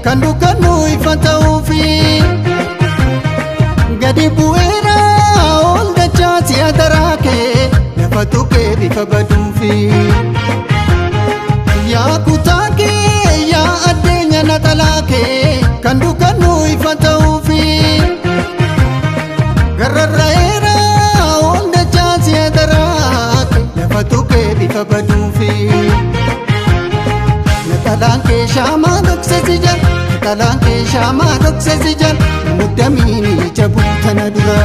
kan dukkanu ifa ta'uufi gadi bu'eera ol dachaa si'a daraa kee lafa tuqee bifa baduufi yaa kutaa kee yaa addeenya naxalaa kee kan dukkanu ifa ta'uufi gararraa'eera ol dachaa si'a daraa kee lafa tuqee bifa baduufi naxalaan kee shaamaa dhoksesi jal naxalaan kee shaamaa dhoksesi jal muddamiini jabu tana dura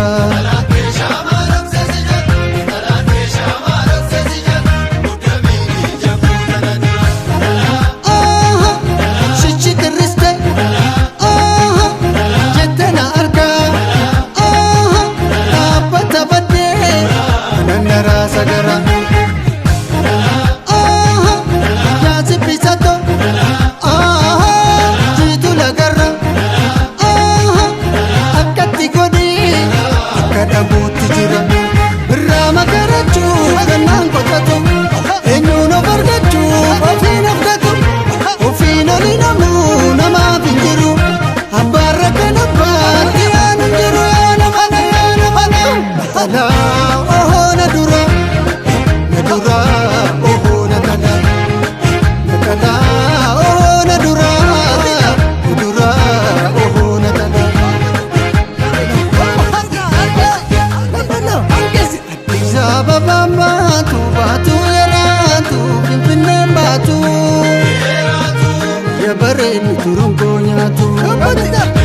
Bareen turun koo nyaatu